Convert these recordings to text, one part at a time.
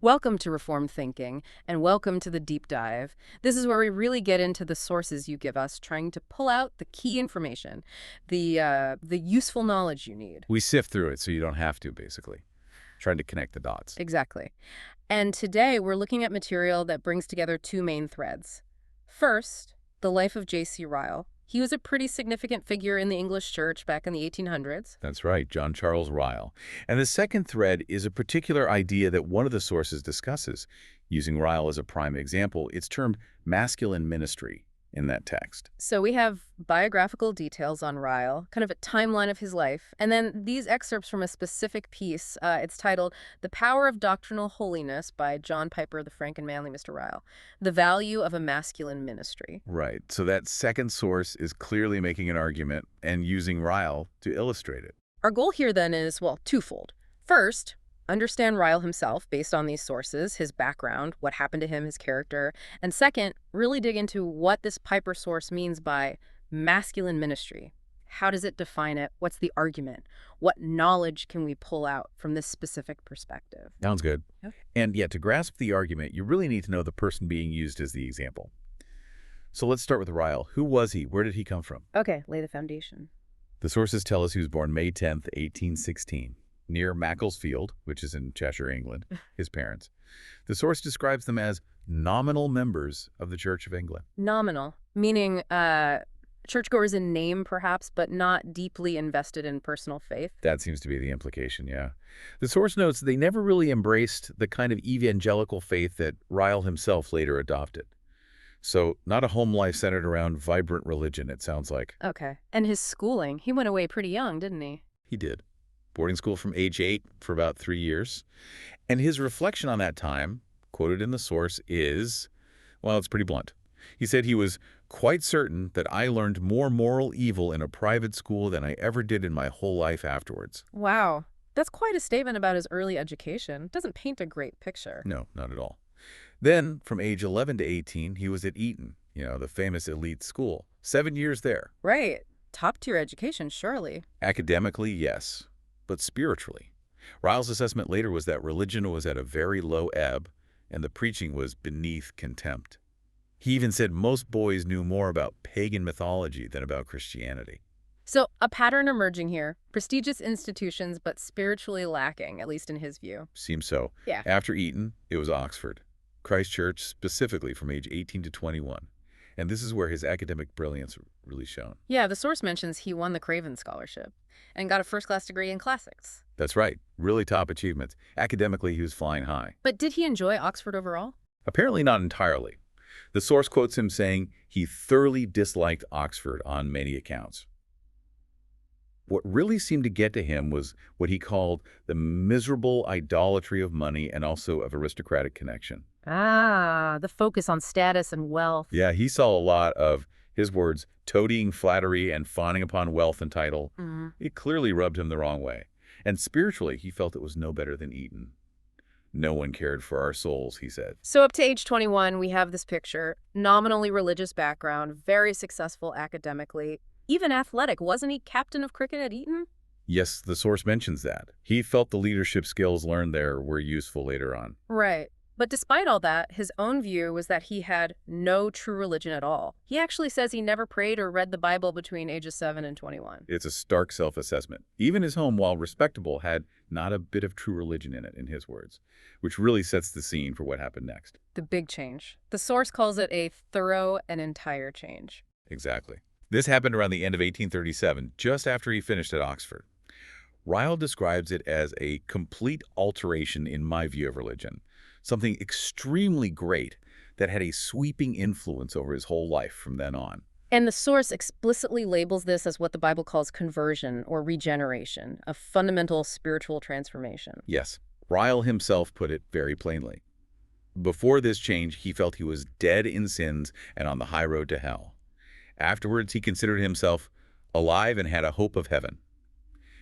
Welcome to Reformed Thinking, and welcome to the deep dive. This is where we really get into the sources you give us, trying to pull out the key information, the useful knowledge you need. We sift through it so you don't have to, basically. Trying to connect the dots. Exactly. And today we're looking at material that brings together two main threads. First, the life of J.C. Ryle. He was a pretty significant figure in the English church back in the 1800s. That's right, John Charles Ryle. And the second thread is a particular idea that one of the sources discusses. Using Ryle as a prime example, it's termed masculine ministry in that text. So we have biographical details on Ryle, kind of a timeline of his life, and then these excerpts from a specific piece. It's titled The Power of Doctrinal Holiness by John Piper, the Frank and Manly Mr. Ryle, The Value of a Masculine Ministry. Right, so that second source is clearly making an argument and using Ryle to illustrate it. Our goal here then is, well, twofold. First, understand Ryle himself based on these sources, his background, what happened to him, his character. And second, really dig into what this Piper source means by masculine ministry. How does it define it? What's the argument? What knowledge can we pull out from this specific perspective? Sounds good. Yep. And yet, to grasp the argument, you really need to know the person being used as the example. So let's start with Ryle. Who was he? Where did he come from? Okay, lay the foundation. The sources tell us he was born May 10th, 1816. Near Macclesfield, which is in Cheshire, England, his parents. The source describes them as nominal members of the Church of England. Nominal, meaning churchgoers in name, perhaps, but not deeply invested in personal faith. That seems to be the implication, yeah. The source notes they never really embraced the kind of evangelical faith that Ryle himself later adopted. So not a home life centered around vibrant religion, it sounds like. Okay. And his schooling, he went away pretty young, didn't he? He did. Boarding school from age 8 for about 3 years. And his reflection on that time, quoted in the source, is, well, it's pretty blunt. He said he was quite certain that I learned more moral evil in a private school than I ever did in my whole life afterwards. Wow. That's quite a statement about his early education. Doesn't paint a great picture. No, not at all. Then, from age 11 to 18, he was at Eton, the famous elite school. 7 years there. Right. Top-tier education, surely. Academically, yes. But spiritually. Ryle's assessment later was that religion was at a very low ebb, and the preaching was beneath contempt. He even said most boys knew more about pagan mythology than about Christianity. So, a pattern emerging here. Prestigious institutions, but spiritually lacking, at least in his view. Seems so. Yeah. After Eton, it was Oxford. Christ Church, specifically from age 18 to 21. And this is where his academic brilliance really shone. Yeah, the source mentions he won the Craven Scholarship and got a first-class degree in classics. That's right. Really top achievements. Academically, he was flying high. But did he enjoy Oxford overall? Apparently not entirely. The source quotes him saying he thoroughly disliked Oxford on many accounts. What really seemed to get to him was what he called the miserable idolatry of money and also of aristocratic connection. Ah, the focus on status and wealth. Yeah, he saw a lot of, his words, toadying flattery and fawning upon wealth and title. It clearly rubbed him the wrong way. And spiritually, he felt it was no better than Eton. No one cared for our souls, he said. So up to age 21, we have this picture. Nominally religious background, very successful academically, even athletic. Wasn't he captain of cricket at Eton? Yes, the source mentions that. He felt the leadership skills learned there were useful later on. Right. But despite all that, his own view was that he had no true religion at all. He actually says he never prayed or read the Bible between ages 7 and 21. It's a stark self-assessment. Even his home, while respectable, had not a bit of true religion in it, in his words, which really sets the scene for what happened next. The big change. The source calls it a thorough and entire change. Exactly. This happened around the end of 1837, just after he finished at Oxford. Ryle describes it as a complete alteration in my view of religion. Something extremely great that had a sweeping influence over his whole life from then on. And the source explicitly labels this as what the Bible calls conversion or regeneration, a fundamental spiritual transformation. Yes, Ryle himself put it very plainly. Before this change, he felt he was dead in sins and on the high road to hell. Afterwards, he considered himself alive and had a hope of heaven.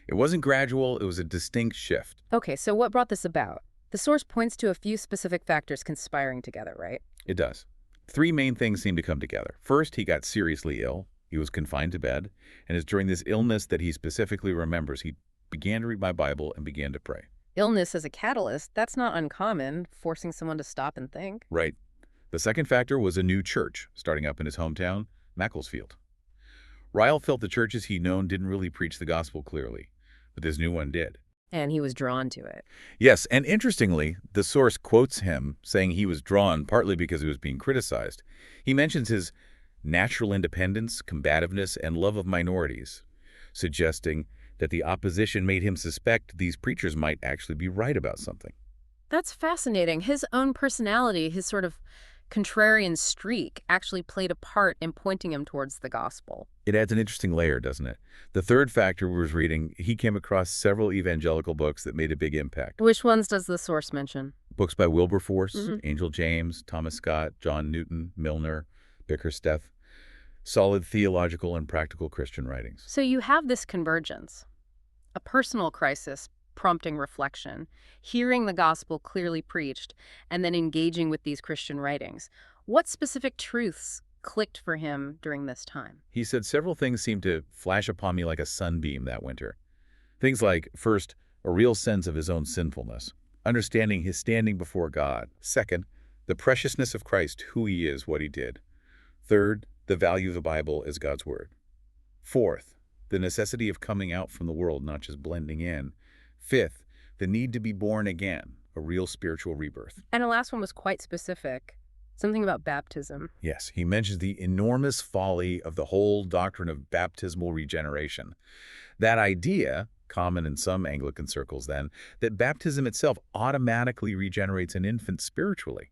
It wasn't gradual, it was a distinct shift. Okay, so what brought this about? The source points to a few specific factors conspiring together, right? It does. 3 main things seem to come together. First, he got seriously ill. He was confined to bed. And it's during this illness that he specifically remembers he began to read my Bible and began to pray. Illness as a catalyst, that's not uncommon, forcing someone to stop and think. Right. The second factor was a new church starting up in his hometown, Macclesfield. Ryle felt the churches he'd known didn't really preach the gospel clearly, but this new one did. And he was drawn to it. Yes, and interestingly, the source quotes him saying he was drawn partly because he was being criticized. He mentions his natural independence, combativeness, and love of minorities, suggesting that the opposition made him suspect these preachers might actually be right about something. That's fascinating. His own personality, his sort of contrarian streak, actually played a part in pointing him towards the gospel. It adds an interesting layer, doesn't it? The third factor was reading, he came across several evangelical books that made a big impact. Which ones does the source mention? Books by Wilberforce, Mhm. Angel James, Thomas Scott, John Newton, Milner, Bickersteth. Solid theological and practical Christian writings. So you have this convergence, a personal crisis prompting reflection, hearing the gospel clearly preached, and then engaging with these Christian writings. What specific truths clicked for him during this time? He said several things seemed to flash upon me like a sunbeam that winter. Things like, first, a real sense of his own sinfulness, understanding his standing before God. Second, the preciousness of Christ, who he is, what he did. Third, the value of the Bible as God's word. Fourth, the necessity of coming out from the world, not just blending in. Fifth, the need to be born again, a real spiritual rebirth. And the last one was quite specific, something about baptism. Yes, he mentions the enormous folly of the whole doctrine of baptismal regeneration. That idea, common in some Anglican circles then, that baptism itself automatically regenerates an infant spiritually.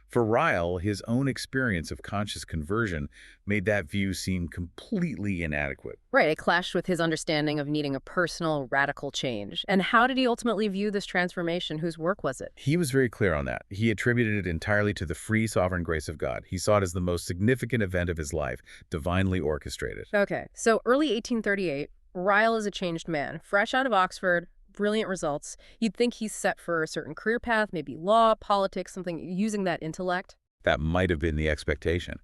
For Ryle, his own experience of conscious conversion made that view seem completely inadequate. Right, it clashed with his understanding of needing a personal, radical change. And how did he ultimately view this transformation? Whose work was it? He was very clear on that. He attributed it entirely to the free, sovereign grace of God. He saw it as the most significant event of his life, divinely orchestrated. Okay, so early 1838, Ryle is a changed man, fresh out of Oxford, brilliant results. You'd think he's set for a certain career path, maybe law, politics, something using that intellect. That might have been the expectation.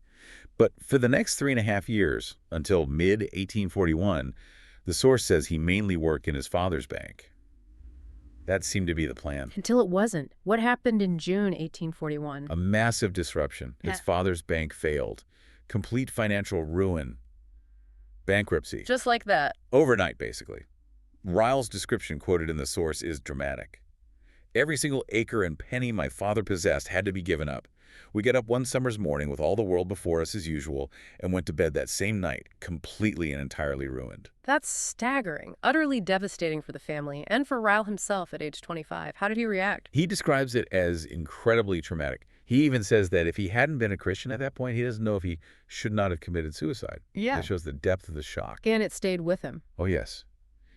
But for the next 3.5 years, until mid-1841, the source says he mainly worked in his father's bank. That seemed to be the plan. Until it wasn't. What happened in June 1841? A massive disruption. His father's bank failed. Complete financial ruin. Bankruptcy. Just like that. Overnight, basically. Ryle's description quoted in the source is dramatic. Every single acre and penny my father possessed had to be given up. We got up one summer's morning with all the world before us as usual and went to bed that same night, completely and entirely ruined. That's staggering, utterly devastating for the family and for Ryle himself at age 25. How did he react? He describes it as incredibly traumatic. He even says that if he hadn't been a Christian at that point, he doesn't know if he should not have committed suicide. Yeah. That shows the depth of the shock. And it stayed with him. Oh, yes.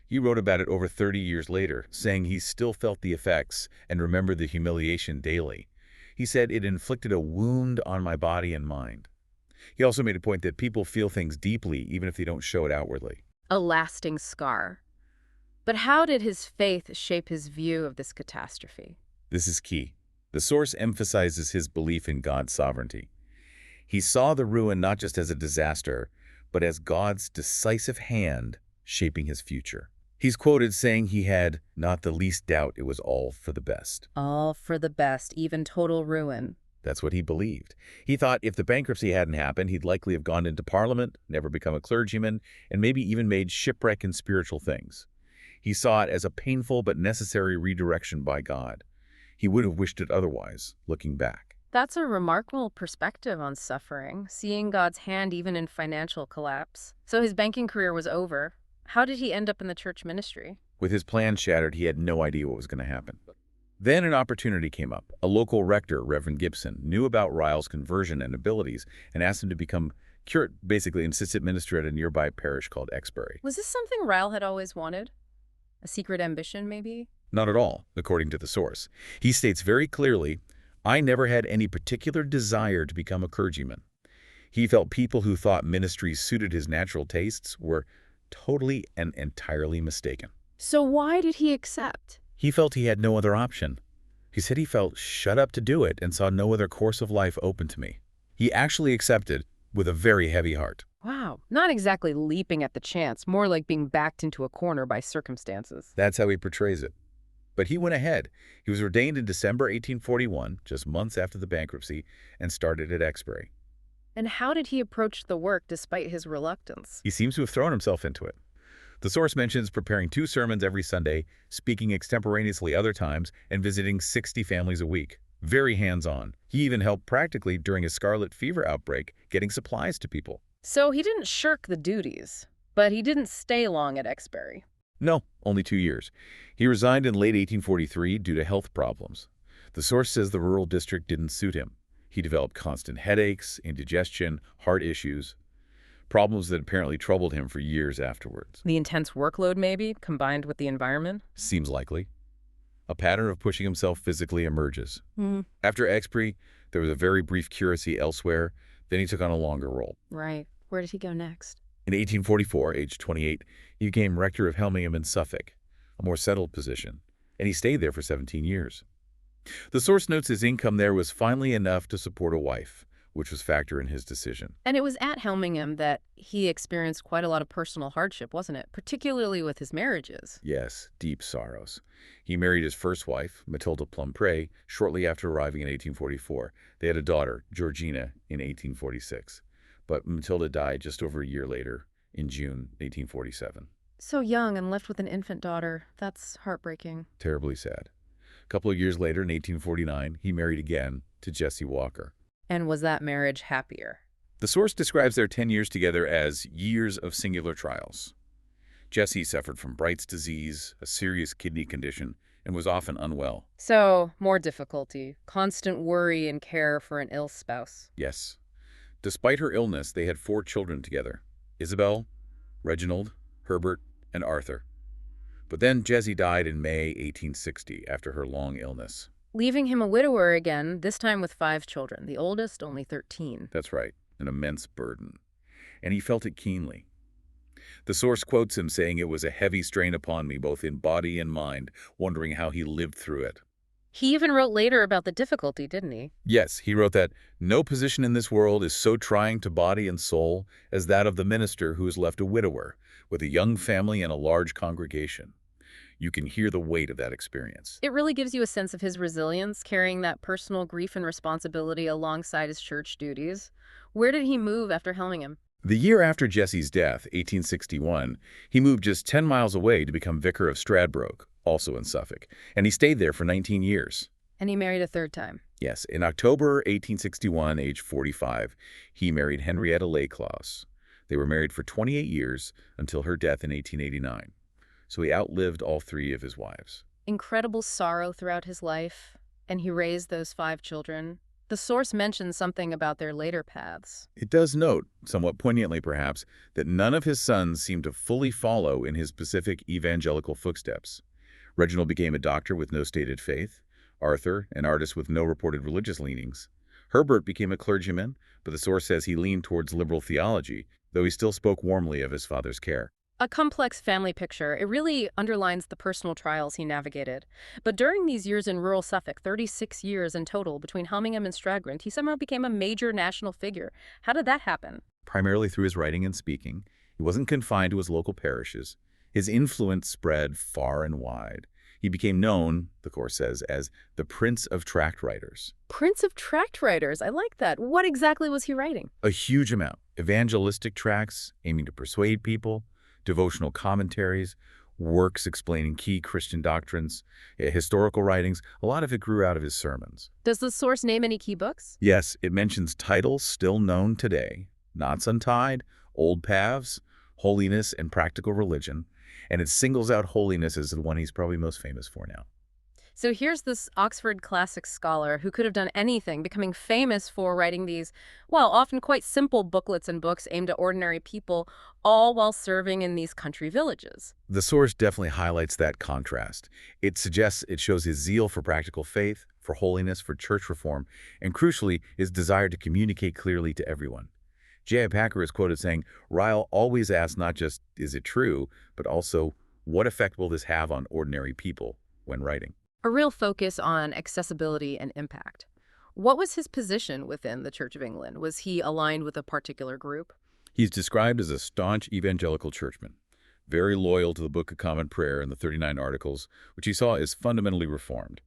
He wrote about it over 30 years later, saying he still felt the effects and remembered the humiliation daily. He said it inflicted a wound on my body and mind. He also made a point that people feel things deeply even if they don't show it outwardly. A lasting scar. But how did his faith shape his view of this catastrophe? This is key. The source emphasizes his belief in God's sovereignty. He saw the ruin not just as a disaster, but as God's decisive hand shaping his future. He's quoted saying he had not the least doubt it was all for the best. All for the best, even total ruin. That's what he believed. He thought if the bankruptcy hadn't happened, he'd likely have gone into Parliament, never become a clergyman, and maybe even made shipwreck in spiritual things. He saw it as a painful but necessary redirection by God. He would have wished it otherwise, looking back. That's a remarkable perspective on suffering, seeing God's hand even in financial collapse. So his banking career was over. How did he end up in the church ministry? With his plans shattered, he had no idea what was going to happen. Then an opportunity came up. A local rector, Reverend Gibson, knew about Ryle's conversion and abilities and asked him to become basically an assistant minister at a nearby parish called Exbury. Was this something Ryle had always wanted? A secret ambition, maybe? Not at all, according to the source. He states very clearly, I never had any particular desire to become a clergyman. He felt people who thought ministries suited his natural tastes were totally and entirely mistaken. So why did he accept? He felt he had no other option. He said he felt shut up to do it and saw no other course of life open to me. He actually accepted with a very heavy heart. Wow, not exactly leaping at the chance, more like being backed into a corner by circumstances. That's how he portrays it. But he went ahead. He was ordained in December 1841, just months after the bankruptcy, and started at Exbury. And how did he approach the work despite his reluctance? He seems to have thrown himself into it. The source mentions preparing 2 sermons every Sunday, speaking extemporaneously other times, and visiting 60 families a week. Very hands-on. He even helped practically during a scarlet fever outbreak, getting supplies to people. So he didn't shirk the duties, but he didn't stay long at Exbury. No, only 2 years. He resigned in late 1843 due to health problems. The source says the rural district didn't suit him. He developed constant headaches, indigestion, heart issues, problems that apparently troubled him for years afterwards. The intense workload, maybe, combined with the environment? Seems likely. A pattern of pushing himself physically emerges. Hmm. After Exbury, there was a very brief curacy elsewhere. Then he took on a longer role. Right. Where did he go next? In 1844, aged 28, he became rector of Helmingham in Suffolk, a more settled position, and he stayed there for 17 years. The source notes his income there was finally enough to support a wife, which was a factor in his decision. And it was at Helmingham that he experienced quite a lot of personal hardship, wasn't it? Particularly with his marriages. Yes, deep sorrows. He married his first wife, Matilda Plumpre, shortly after arriving in 1844. They had a daughter, Georgina, in 1846. But Matilda died just over a year later, in June 1847. So young and left with an infant daughter. That's heartbreaking. Terribly sad. A couple of years later, in 1849, he married again to Jessie Walker. And was that marriage happier? The source describes their 10 years together as years of singular trials. Jessie suffered from Bright's disease, a serious kidney condition, and was often unwell. So, more difficulty, constant worry and care for an ill spouse. Yes. Despite her illness, they had 4 children together: Isabel, Reginald, Herbert, and Arthur. But then Jessie died in May 1860 after her long illness. Leaving him a widower again, this time with 5 children, the oldest only 13. That's right, an immense burden. And he felt it keenly. The source quotes him saying, "It was a heavy strain upon me, both in body and mind, wondering how he lived through it." He even wrote later about the difficulty, didn't he? Yes, he wrote that, "No position in this world is so trying to body and soul as that of the minister who is left a widower, with a young family and a large congregation." You can hear the weight of that experience. It really gives you a sense of his resilience, carrying that personal grief and responsibility alongside his church duties. Where did he move after Helmingham? The year after Jessie's death, 1861, he moved just 10 miles away to become vicar of Stradbroke, also in Suffolk, and he stayed there for 19 years. And he married a 3rd time. Yes, in October 1861, age 45, he married Henrietta Layclaws. They were married for 28 years until her death in 1889. So he outlived all 3 of his wives. Incredible sorrow throughout his life, and he raised those 5 children. The source mentions something about their later paths. It does note, somewhat poignantly perhaps, that none of his sons seemed to fully follow in his specific evangelical footsteps. Reginald became a doctor with no stated faith. Arthur, an artist with no reported religious leanings. Herbert became a clergyman, but the source says he leaned towards liberal theology, though he still spoke warmly of his father's care. A complex family picture. It really underlines the personal trials he navigated. But during these years in rural Suffolk, 36 years in total between Helmingham and Stradgrant, he somehow became a major national figure. How did that happen? Primarily through his writing and speaking. He wasn't confined to his local parishes. His influence spread far and wide. He became known, the course says, as the Prince of Tract Writers. Prince of Tract Writers. I like that. What exactly was he writing? A huge amount. Evangelistic tracts aiming to persuade people, devotional commentaries, works explaining key Christian doctrines, historical writings. A lot of it grew out of his sermons. Does the source name any key books? Yes, it mentions titles still known today: Knots Untied, Old Paths, Holiness, and Practical Religion. And it singles out Holiness as the one he's probably most famous for now. So here's this Oxford classics scholar who could have done anything, becoming famous for writing these, well, often quite simple booklets and books aimed at ordinary people, all while serving in these country villages. The source definitely highlights that contrast. It shows his zeal for practical faith, for holiness, for church reform, and crucially, his desire to communicate clearly to everyone. J.I. Packer is quoted saying, "Ryle always asks not just, is it true, but also, what effect will this have on ordinary people when writing?" A real focus on accessibility and impact. What was his position within the Church of England? Was he aligned with a particular group? He's described as a staunch evangelical churchman. very loyal to the Book of Common Prayer and the 39 Articles, which he saw as fundamentally reformed.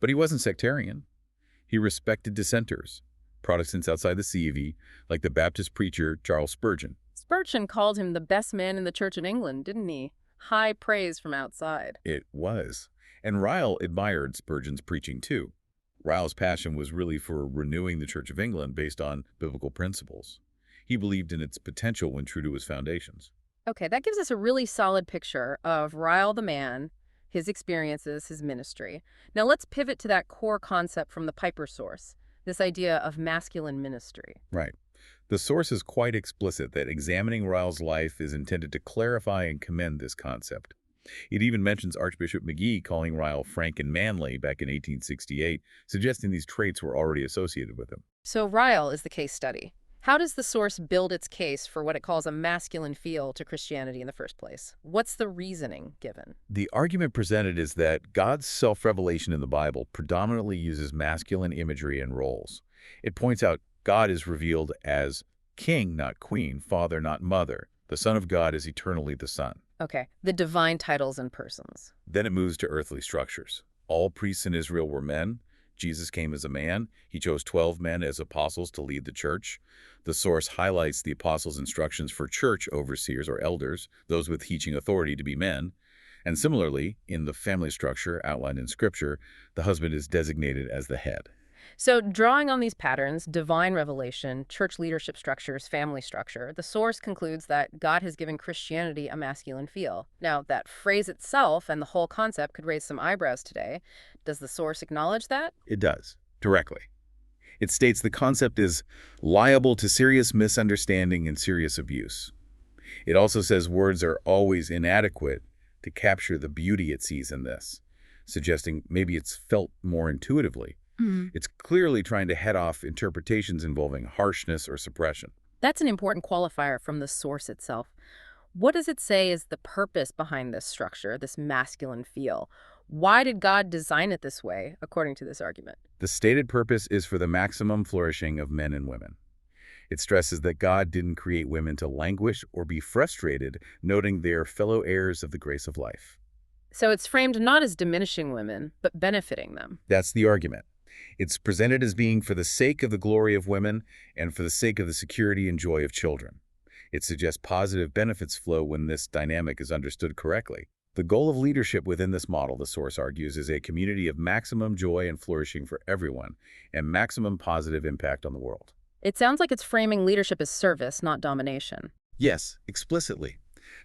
But he wasn't sectarian. He respected dissenters, Protestants outside the CEV, like the Baptist preacher Charles Spurgeon. Spurgeon called him the best man in the church in England, didn't he? High praise from outside. It was. And Ryle admired Spurgeon's preaching too. Ryle's passion was really for renewing the Church of England based on biblical principles. He believed in its potential when true to his foundations. Okay, that gives us a really solid picture of Ryle the man, his experiences, his ministry. Now let's pivot to that core concept from the Piper source, this idea of masculine ministry. Right. The source is quite explicit that examining Ryle's life is intended to clarify and commend this concept. It even mentions Archbishop McGee calling Ryle frank and manly back in 1868, suggesting these traits were already associated with him. So Ryle is the case study. How does the source build its case for what it calls a masculine feel to Christianity in the first place? What's the reasoning given? The argument presented is that God's self-revelation in the Bible predominantly uses masculine imagery and roles. It points out God is revealed as king, not queen, father, not mother. The Son of God is eternally the Son. Okay, the divine titles and persons. Then it moves to earthly structures. All priests in Israel were men. Jesus came as a man. He chose 12 men as apostles to lead the church. The source highlights the apostles' instructions for church overseers or elders, those with teaching authority, to be men. And similarly, in the family structure outlined in Scripture, the husband is designated as the head. So drawing on these patterns, divine revelation, church leadership structures, family structure, the source concludes that God has given Christianity a masculine feel. Now, that phrase itself and the whole concept could raise some eyebrows today. Does the source acknowledge that? It does, directly. It states the concept is liable to serious misunderstanding and serious abuse. It also says words are always inadequate to capture the beauty it sees in this, suggesting maybe it's felt more intuitively. It's clearly trying to head off interpretations involving harshness or suppression. That's an important qualifier from the source itself. What does it say is the purpose behind this structure, this masculine feel? Why did God design it this way, according to this argument? The stated purpose is for the maximum flourishing of men and women. It stresses that God didn't create women to languish or be frustrated, noting they are fellow heirs of the grace of life. So it's framed not as diminishing women, but benefiting them. That's the argument. It's presented as being for the sake of the glory of women and for the sake of the security and joy of children. It suggests positive benefits flow when this dynamic is understood correctly. The goal of leadership within this model, the source argues, is a community of maximum joy and flourishing for everyone and maximum positive impact on the world. It sounds like it's framing leadership as service, not domination. Yes, explicitly.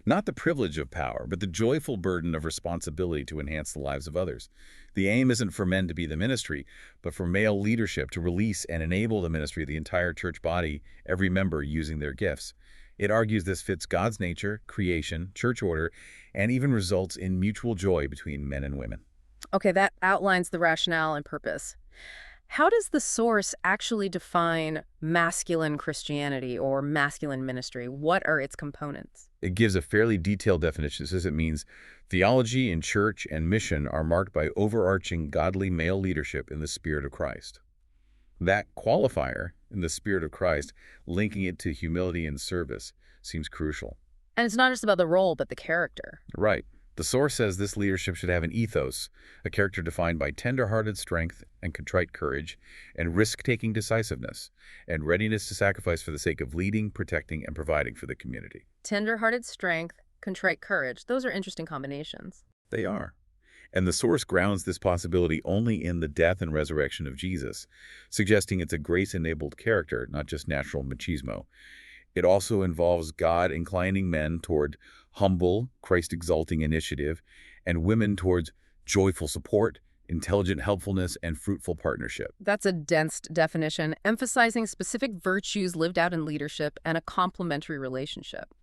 Not the privilege of power, but the joyful burden of responsibility to enhance the lives of others. The aim isn't for men to be the ministry, but for male leadership to release and enable the ministry of the entire church body, every member using their gifts. It argues this fits God's nature, creation, church order, and even results in mutual joy between men and women. Okay, that outlines the rationale and purpose. How does the source actually define masculine Christianity or masculine ministry? What are its components? It gives a fairly detailed definition. It says it means theology in church and mission are marked by overarching godly male leadership in the Spirit of Christ. That qualifier, in the Spirit of Christ, linking it to humility and service, seems crucial. And it's not just about the role, but the character. Right. The source says this leadership should have an ethos, a character defined by tender-hearted strength and contrite courage, and risk-taking decisiveness, and readiness to sacrifice for the sake of leading, protecting, and providing for the community. Tender-hearted strength, contrite courage. Those are interesting combinations. They are. And the source grounds this possibility only in the death and resurrection of Jesus, suggesting it's a grace-enabled character, not just natural machismo. It also involves God inclining men toward humble, Christ-exalting initiative, and women towards joyful support, intelligent helpfulness, and fruitful partnership. That's a dense definition, emphasizing specific virtues lived out in leadership and a complementary relationship.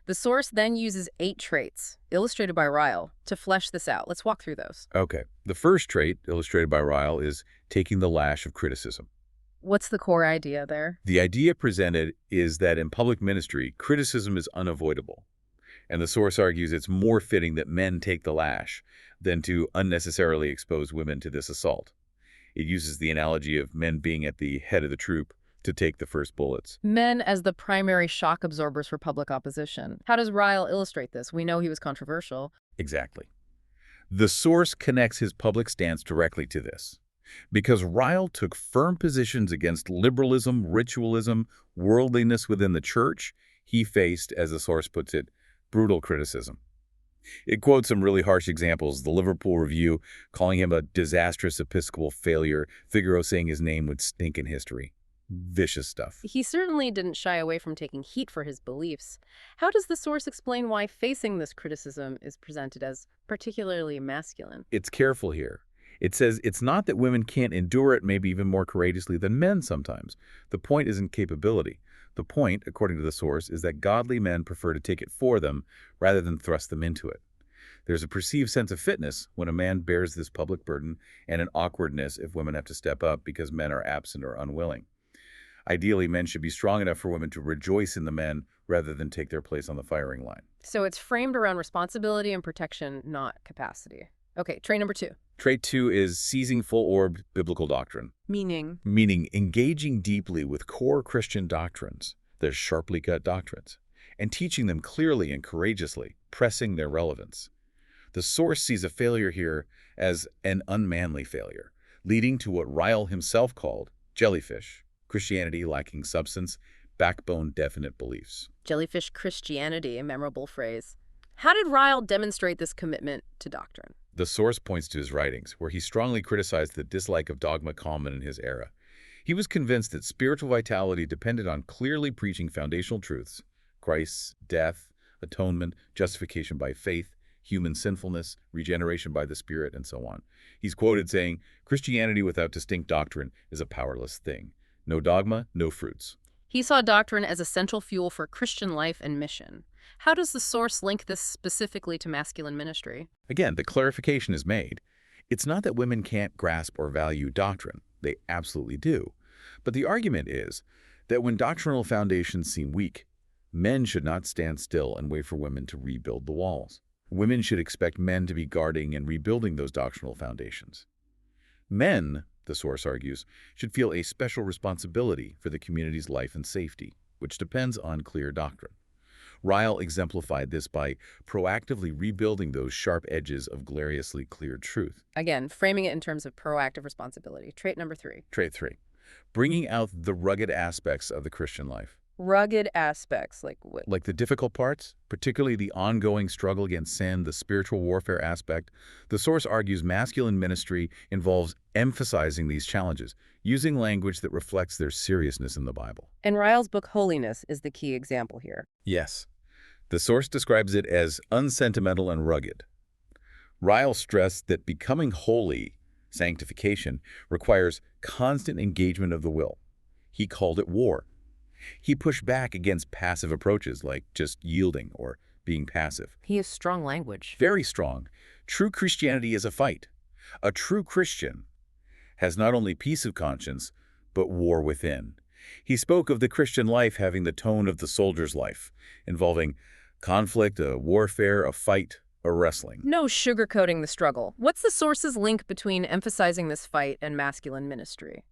The source then uses 8 traits, illustrated by Ryle, to flesh this out. Let's walk through those. Okay. The first trait, illustrated by Ryle, is taking the lash of criticism. What's the core idea there? The idea presented is that in public ministry, criticism is unavoidable. And the source argues it's more fitting that men take the lash than to unnecessarily expose women to this assault. It uses the analogy of men being at the head of the troop, to take the first bullets. Men as the primary shock absorbers for public opposition. How does Ryle illustrate this? We know he was controversial. Exactly. The source connects his public stance directly to this. Because Ryle took firm positions against liberalism, ritualism, worldliness within the church, he faced, as the source puts it, brutal criticism. It quotes some really harsh examples, the Liverpool Review calling him a disastrous episcopal failure, Figaro saying his name would stink in history. Vicious stuff. He certainly didn't shy away from taking heat for his beliefs. How does the source explain why facing this criticism is presented as particularly masculine? It's careful here. It says it's not that women can't endure it maybe even more courageously than men sometimes. The point isn't capability. The point, according to the source, is that godly men prefer to take it for them rather than thrust them into it. There's a perceived sense of fitness when a man bears this public burden and an awkwardness if women have to step up because men are absent or unwilling. Ideally, men should be strong enough for women to rejoice in the men rather than take their place on the firing line. So it's framed around responsibility and protection, not capacity. Okay, trait number 2. Trait 2 is seizing full-orbed biblical doctrine. Meaning? Meaning engaging deeply with core Christian doctrines, their sharply cut doctrines, and teaching them clearly and courageously, pressing their relevance. The source sees a failure here as an unmanly failure, leading to what Ryle himself called jellyfish, Christianity lacking substance, backbone definite beliefs. Jellyfish Christianity, a memorable phrase. How did Ryle demonstrate this commitment to doctrine? The source points to his writings, where he strongly criticized the dislike of dogma common in his era. He was convinced that spiritual vitality depended on clearly preaching foundational truths: Christ's death, atonement, justification by faith, human sinfulness, regeneration by the Spirit, and so on. He's quoted saying, "Christianity without distinct doctrine is a powerless thing. No dogma, no fruits." He saw doctrine as essential fuel for Christian life and mission. How does the source link this specifically to masculine ministry? Again, the clarification is made. It's not that women can't grasp or value doctrine. They absolutely do. But the argument is that when doctrinal foundations seem weak, men should not stand still and wait for women to rebuild the walls. Women should expect men to be guarding and rebuilding those doctrinal foundations. Men, the source argues, should feel a special responsibility for the community's life and safety, which depends on clear doctrine. Ryle exemplified this by proactively rebuilding those sharp edges of gloriously clear truth. Again, framing it in terms of proactive responsibility. Trait number 3. Trait 3, bringing out the rugged aspects of the Christian life. Rugged aspects, like what? Like the difficult parts, particularly the ongoing struggle against sin, the spiritual warfare aspect, the source argues masculine ministry involves emphasizing these challenges, using language that reflects their seriousness in the Bible. And Ryle's book Holiness is the key example here. Yes. The source describes it as unsentimental and rugged. Ryle stressed that becoming holy, sanctification, requires constant engagement of the will. He called it war. He pushed back against passive approaches like just yielding or being passive. He has strong language. Very strong. True Christianity is a fight. A true Christian has not only peace of conscience, but war within. He spoke of the Christian life having the tone of the soldier's life, involving conflict, a warfare, a fight, a wrestling. No sugarcoating the struggle. What's the source's link between emphasizing this fight and masculine ministry?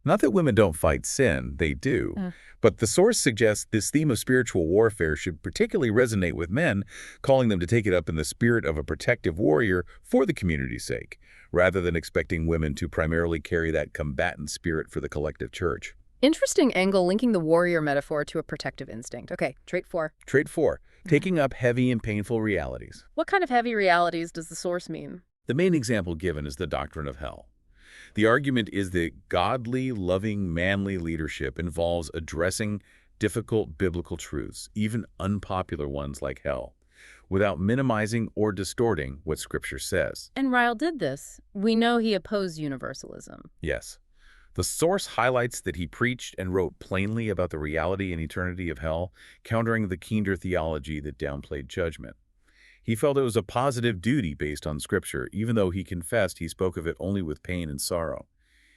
Not that women don't fight sin, they do. But the source suggests this theme of spiritual warfare should particularly resonate with men, calling them to take it up in the spirit of a protective warrior for the community's sake, rather than expecting women to primarily carry that combatant spirit for the collective church. Interesting angle linking the warrior metaphor to a protective instinct. Okay, trait 4. Trait 4, taking up heavy and painful realities. What kind of heavy realities does the source mean? The main example given is the doctrine of hell. The argument is that godly, loving, manly leadership involves addressing difficult biblical truths, even unpopular ones like hell, without minimizing or distorting what Scripture says. And Ryle did this. We know he opposed universalism. Yes. The source highlights that he preached and wrote plainly about the reality and eternity of hell, countering the Kinder theology that downplayed judgment. He felt it was a positive duty based on Scripture, even though he confessed he spoke of it only with pain and sorrow.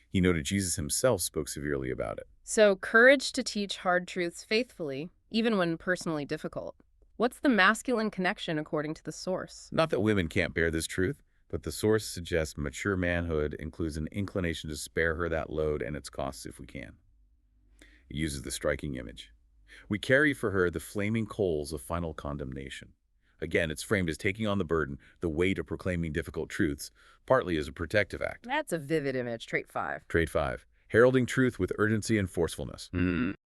He noted Jesus himself spoke severely about it. So, courage to teach hard truths faithfully, even when personally difficult. What's the masculine connection according to the source? Not that women can't bear this truth, but the source suggests mature manhood includes an inclination to spare her that load and its costs if we can. It uses the striking image. We carry for her the flaming coals of final condemnation. Again, it's framed as taking on the burden, the weight of proclaiming difficult truths, partly as a protective act. That's a vivid image, trait 5. Trait 5. Heralding truth with urgency and forcefulness.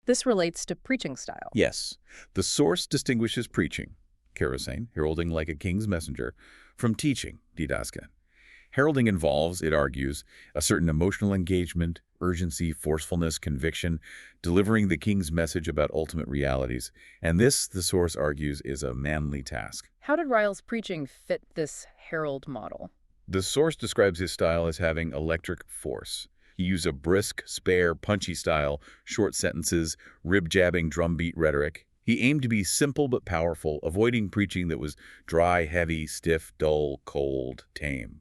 This relates to preaching style. Yes, the source distinguishes preaching, kerosene, heralding like a king's messenger, from teaching, didasken. Heralding involves, it argues, a certain emotional engagement, urgency, forcefulness, conviction, delivering the king's message about ultimate realities. And this, the source argues, is a manly task. How did Ryle's preaching fit this herald model? The source describes his style as having electric force. He used a brisk, spare, punchy style, short sentences, rib-jabbing drumbeat rhetoric. He aimed to be simple but powerful, avoiding preaching that was dry, heavy, stiff, dull, cold, tame.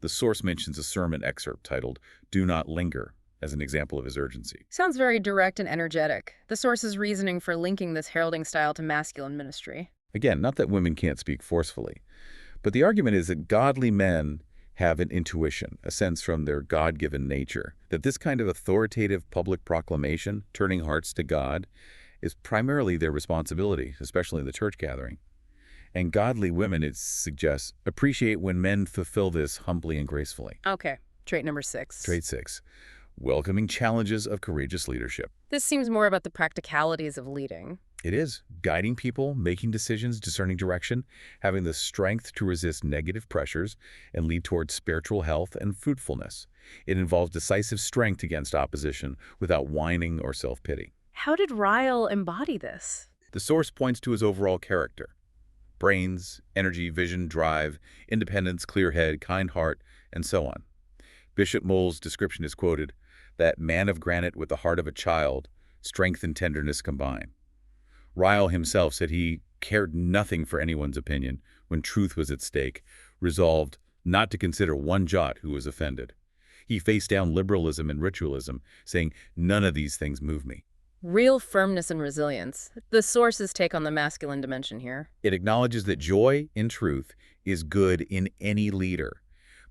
The source mentions a sermon excerpt titled, "Do Not Linger," as an example of his urgency. Sounds very direct and energetic. The source's reasoning for linking this heralding style to masculine ministry. Again, not that women can't speak forcefully, but the argument is that godly men have an intuition, a sense from their God-given nature, that this kind of authoritative public proclamation, turning hearts to God, is primarily their responsibility, especially in the church gathering. And godly women, it suggests, appreciate when men fulfill this humbly and gracefully. Okay, trait number 6. Trait 6. Welcoming challenges of courageous leadership. This seems more about the practicalities of leading. It is guiding people, making decisions, discerning direction, having the strength to resist negative pressures and lead towards spiritual health and fruitfulness. It involves decisive strength against opposition without whining or self-pity. How did Ryle embody this? The source points to his overall character. Brains, energy, vision, drive, independence, clear head, kind heart, and so on. Bishop Moll's description is quoted, "That man of granite with the heart of a child, strength and tenderness combine." Ryle himself said he cared nothing for anyone's opinion when truth was at stake, resolved not to consider one jot who was offended. He faced down liberalism and ritualism, saying, "None of these things move me." Real firmness and resilience. The source's take on the masculine dimension here. It acknowledges that joy in truth is good in any leader,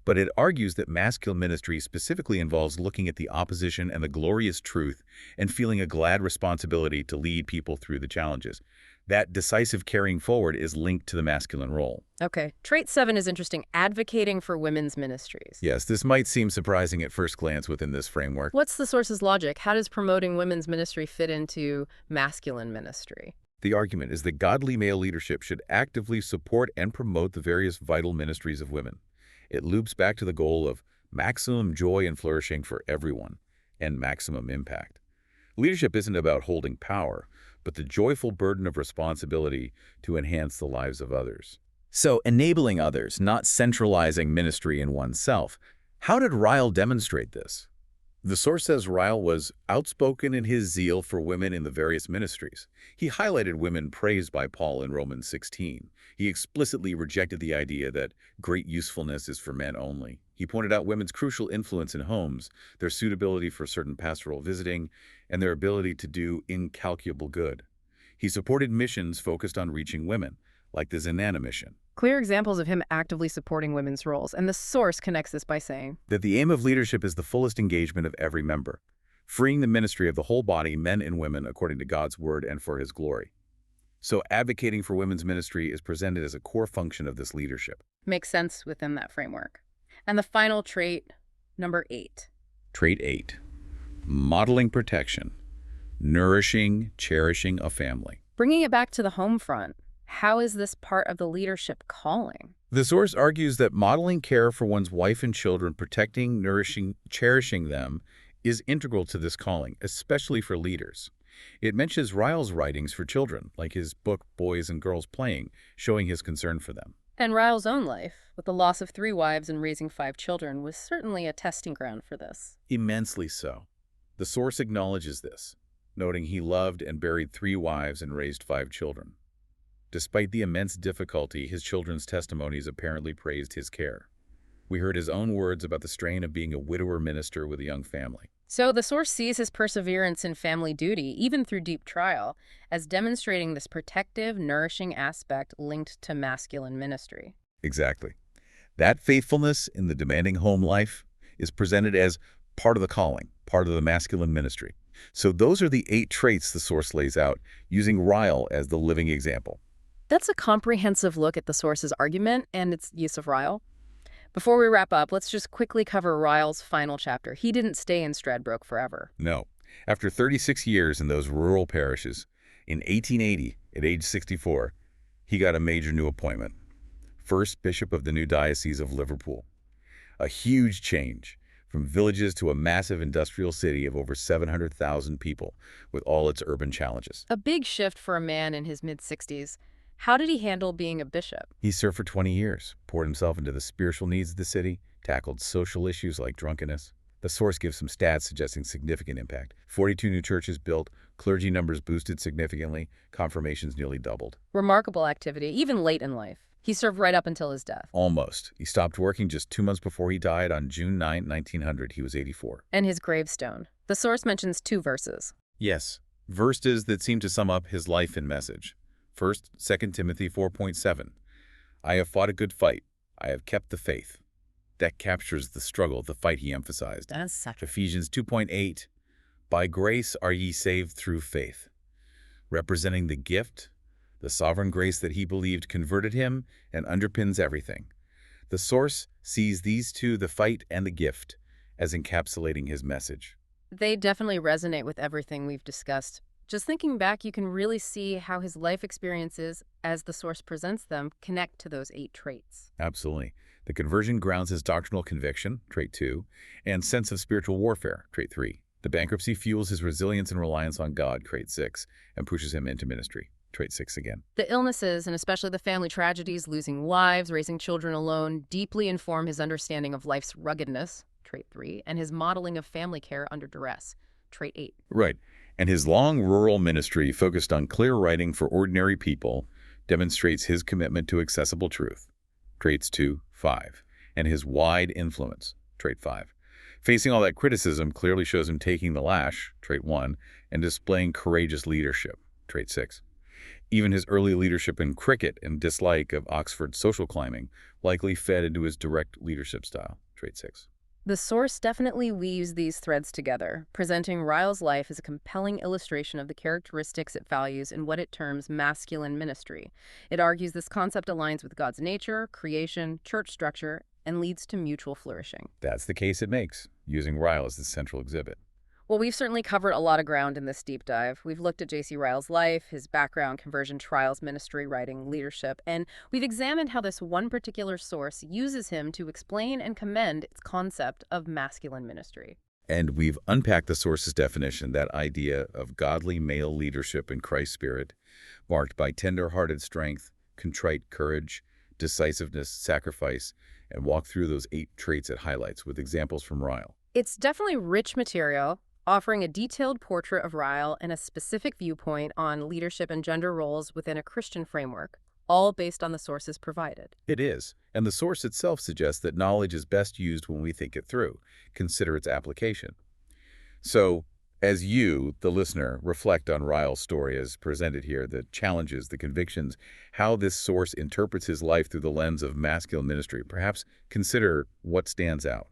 but it argues that masculine ministry specifically involves looking at the opposition and the glorious truth and feeling a glad responsibility to lead people through the challenges. That decisive carrying forward is linked to the masculine role. Okay, trait 7 is interesting, advocating for women's ministries. Yes, this might seem surprising at first glance within this framework. What's the source's logic? How does promoting women's ministry fit into masculine ministry? The argument is that godly male leadership should actively support and promote the various vital ministries of women. It loops back to the goal of maximum joy and flourishing for everyone and maximum impact. Leadership isn't about holding power, but the joyful burden of responsibility to enhance the lives of others. So, enabling others, not centralizing ministry in oneself. How did Ryle demonstrate this? The source says Ryle was outspoken in his zeal for women in the various ministries. He highlighted women praised by Paul in Romans 16. He explicitly rejected the idea that great usefulness is for men only. He pointed out women's crucial influence in homes, their suitability for certain pastoral visiting, and their ability to do incalculable good. He supported missions focused on reaching women, like the Zenana mission. Clear examples of him actively supporting women's roles, and the source connects this by saying that the aim of leadership is the fullest engagement of every member, freeing the ministry of the whole body, men and women, according to God's word and for his glory. So advocating for women's ministry is presented as a core function of this leadership. Makes sense within that framework. And the final trait, number 8. Trait 8. Modeling protection, nourishing, cherishing a family. Bringing it back to the home front, how is this part of the leadership calling? The source argues that modeling care for one's wife and children, protecting, nourishing, cherishing them, is integral to this calling, especially for leaders. It mentions Ryle's writings for children, like his book Boys and Girls Playing, showing his concern for them. And Ryle's own life, with the loss of 3 wives and raising 5 children, was certainly a testing ground for this. Immensely so. The source acknowledges this, noting he loved and buried 3 wives and raised 5 children. Despite the immense difficulty, his children's testimonies apparently praised his care. We heard his own words about the strain of being a widower minister with a young family. So the source sees his perseverance in family duty, even through deep trial, as demonstrating this protective, nourishing aspect linked to masculine ministry. Exactly. That faithfulness in the demanding home life is presented as part of the calling, part of the masculine ministry. So those are the 8 traits the source lays out, using Ryle as the living example. That's a comprehensive look at the source's argument and its use of Ryle. Before we wrap up, let's just quickly cover Ryle's final chapter. He didn't stay in Stradbroke forever. No. After 36 years in those rural parishes, in 1880, at age 64, he got a major new appointment. First bishop of the new Diocese of Liverpool. A huge change, from villages to a massive industrial city of over 700,000 people, with all its urban challenges. A big shift for a man in his mid-60s. How did he handle being a bishop? He served for 20 years, poured himself into the spiritual needs of the city, tackled social issues like drunkenness. The source gives some stats suggesting significant impact. 42 new churches built, clergy numbers boosted significantly, confirmations nearly doubled. Remarkable activity, even late in life. He served right up until his death. Almost. He stopped working just 2 months before he died on June 9, 1900. He was 84. And his gravestone. The source mentions 2 verses. Yes, verses that seem to sum up his life and message. First, 2 Timothy 4.7. I have fought a good fight. I have kept the faith. That captures the struggle, the fight he emphasized. That's such a... Ephesians 2.8. By grace are ye saved through faith. Representing the gift, the sovereign grace that he believed converted him and underpins everything. The source sees these 2, the fight and the gift, as encapsulating his message. They definitely resonate with everything we've discussed. Just thinking back, you can really see how his life experiences, as the source presents them, connect to those 8 traits. Absolutely. The conversion grounds his doctrinal conviction, trait 2, and sense of spiritual warfare, trait 3. The bankruptcy fuels his resilience and reliance on God, trait 6, and pushes him into ministry, trait 6 again. The illnesses, and especially the family tragedies, losing wives, raising children alone, deeply inform his understanding of life's ruggedness, trait 3, and his modeling of family care under duress, trait 8. Right. And his long rural ministry focused on clear writing for ordinary people demonstrates his commitment to accessible truth, traits 2, 5, and his wide influence, trait 5. Facing all that criticism clearly shows him taking the lash, trait 1, and displaying courageous leadership, trait 6. Even his early leadership in cricket and dislike of Oxford social climbing likely fed into his direct leadership style, trait 6. The source definitely weaves these threads together, presenting Ryle's life as a compelling illustration of the characteristics it values in what it terms masculine ministry. It argues this concept aligns with God's nature, creation, church structure, and leads to mutual flourishing. That's the case it makes, using Ryle as the central exhibit. Well, we've certainly covered a lot of ground in this deep dive. We've looked at J.C. Ryle's life, his background, conversion, trials, ministry, writing, leadership, and we've examined how this one particular source uses him to explain and commend its concept of masculine ministry. And we've unpacked the source's definition, that idea of godly male leadership in Christ's spirit, marked by tender-hearted strength, contrite courage, decisiveness, sacrifice, and walk through those 8 traits it highlights with examples from Ryle. It's definitely rich material, offering a detailed portrait of Ryle and a specific viewpoint on leadership and gender roles within a Christian framework, all based on the sources provided. It is, and the source itself suggests that knowledge is best used when we think it through, consider its application. So, as you, the listener, reflect on Ryle's story as presented here, the challenges, the convictions, how this source interprets his life through the lens of masculine ministry, perhaps consider what stands out.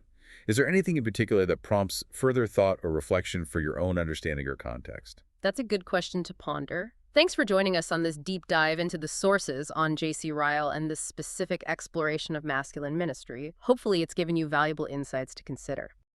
Is there anything in particular that prompts further thought or reflection for your own understanding or context? That's a good question to ponder. Thanks for joining us on this deep dive into the sources on J.C. Ryle and this specific exploration of masculine ministry. Hopefully it's given you valuable insights to consider.